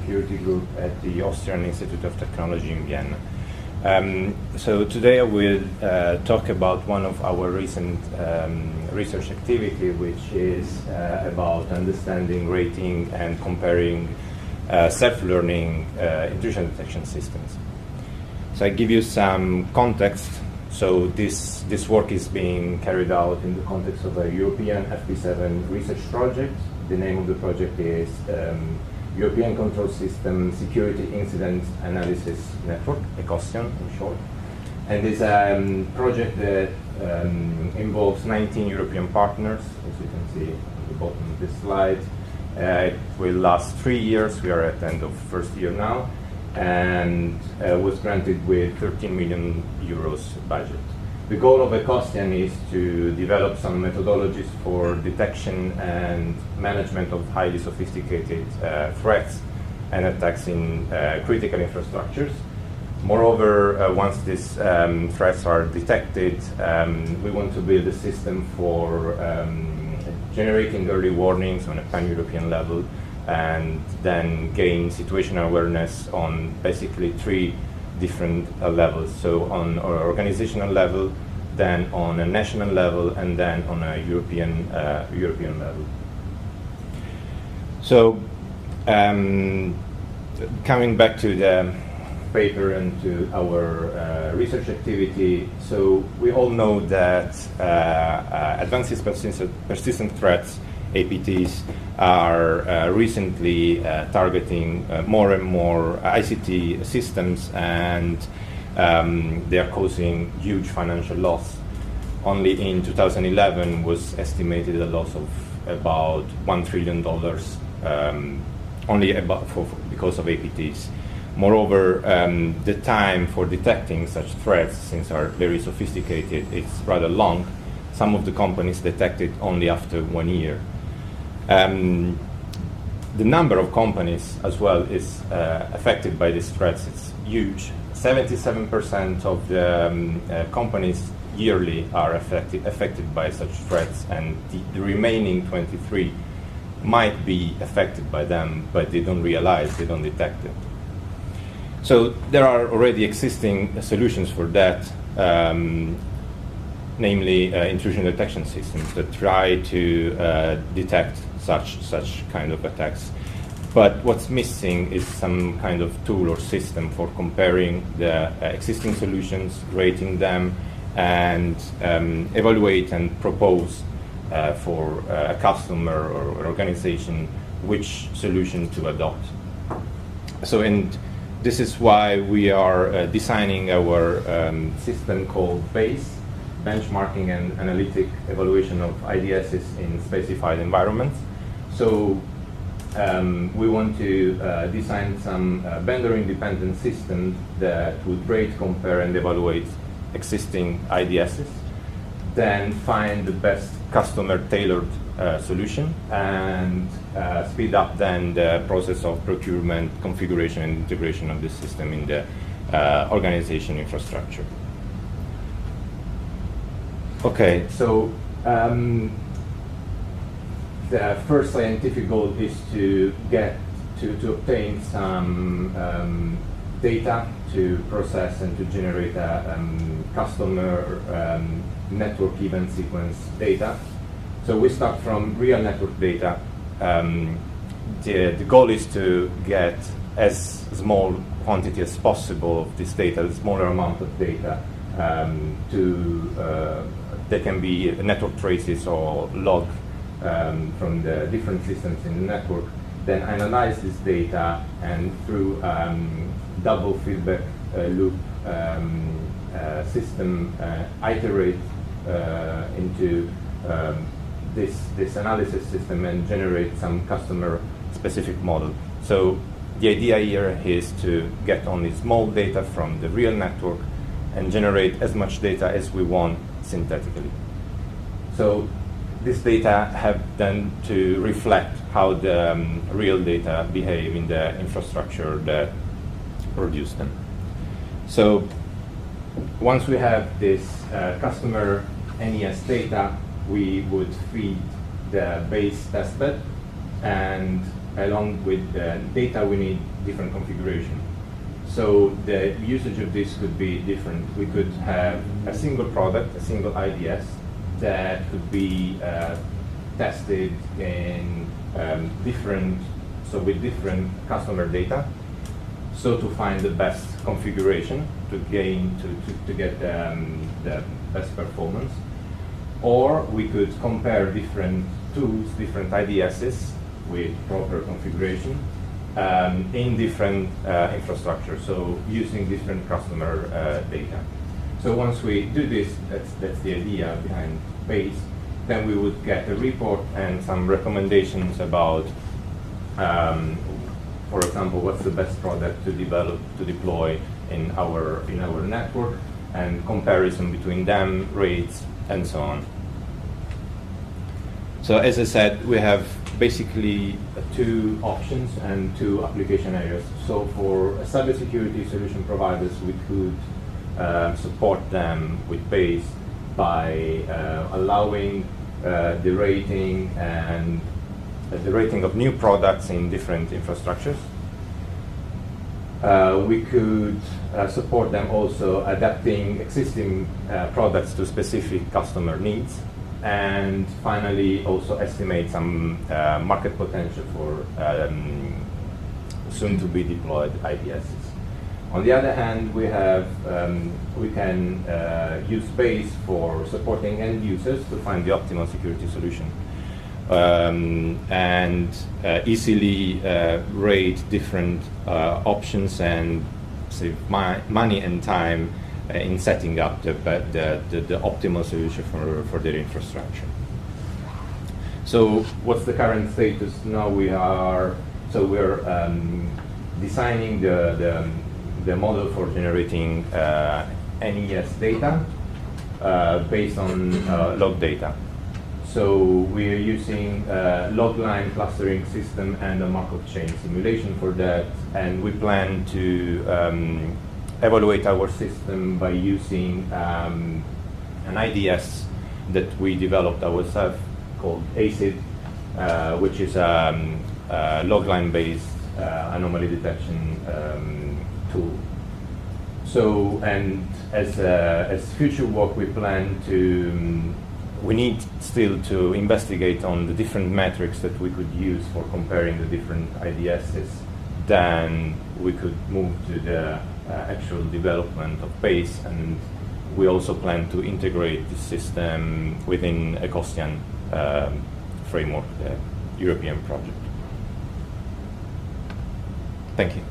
Security Group at the Austrian Institute of Technology in Vienna. So today I will talk about one of our recent research activity, which is about understanding, rating, and comparing self-learning intrusion detection systems. So I give you some context. So this work is being carried out in the context of a European FP7 research project. The name of the project is European Control System Security Incident Analysis Network, ECOSIAN in short. And it's a project that involves 19 European partners, as you can see at the bottom of this slide. It will last 3 years. We are at the end of first year now, and was granted with 13 million euros budget. The goal of ECOSIAN is to develop some methodologies for detection and management of highly sophisticated threats and attacks in critical infrastructures. Moreover, once these threats are detected, we want to build a system for generating early warnings on a pan-European level, and then gain situational awareness on basically 3 different levels. So on an organizational level, then on a national level, and then on a European level. So coming back to the paper and to our research activity, so we all know that advanced persistent threats, APTs, are recently targeting more and more ICT systems, and they are causing huge financial loss. Only in 2011 was estimated a loss of about $1 trillion because of APTs. Moreover, the time for detecting such threats, since are very sophisticated, it's rather long. Some of the companies detect it only after 1 year. The number of companies as well is affected by these threats. It's huge. 77% of the companies yearly are affected by such threats, and the remaining 23 might be affected by them, but they don't realize, they don't detect it. So there are already existing solutions for that, namely intrusion detection systems that try to detect such kind of attacks. But what's missing is some kind of tool or system for comparing the existing solutions, rating them, and evaluate and propose for a customer or organization which solution to adopt. So, and this is why we are designing our system called BASE, Benchmarking and Analytic Evaluation of IDSs in Specified Environments. So we want to design some vendor-independent system that would rate, compare, and evaluate existing IDSs, then find the best customer-tailored solution, and speed up then the process of procurement, configuration, and integration of this system in the organization infrastructure. Okay, so the first scientific goal is to get to obtain some data to process and to generate a customer network event sequence data. So we start from real network data. The goal is to get as small quantity as possible of this data, a smaller amount of data. There can be network traces or log from the different systems in the network, then analyze this data, and through double feedback loop system iterate into this analysis system and generate some customer specific model. So the idea here is to get only small data from the real network and generate as much data as we want synthetically. So this data have then to reflect how the real data behave in the infrastructure that produce them. So once we have this customer NES data, we would feed the base testbed, and along with the data, we need different configuration. So the usage of this could be different. We could have a single product, a single IDS, that could be tested in with different customer data. So to find the best configuration to get the best performance. Or we could compare different tools, different IDSs with proper configuration in different infrastructure, so using different customer data. So once we do this, that's the idea behind BASE, then we would get a report and some recommendations about, for example, what's the best product to develop, to deploy in our network, and comparison between them, rates, and so on. So as I said, we have basically two options and two application areas. So for cybersecurity solution providers, we could support them with BASE by allowing the rating of new products in different infrastructures. We could support them also adapting existing products to specific customer needs, and finally also estimate some market potential for soon to be deployed IDSs. On the other hand, we can use BASE for supporting end users to find the optimal security solution, and easily rate different options and save money and time in setting up the optimal solution for their infrastructure. So what's the current status now? We're designing the model for generating NES data based on log data. So we are using logline clustering system and a Markov chain simulation for that, and we plan to evaluate our system by using an IDS that we developed ourselves called ACID, which is a logline-based anomaly detection tool. So, and as future work, we plan to we need still to investigate on the different metrics that we could use for comparing the different IDSs. Then we could move to the actual development of BASE, and we also plan to integrate the system within a Costian framework, the European project. Thank you.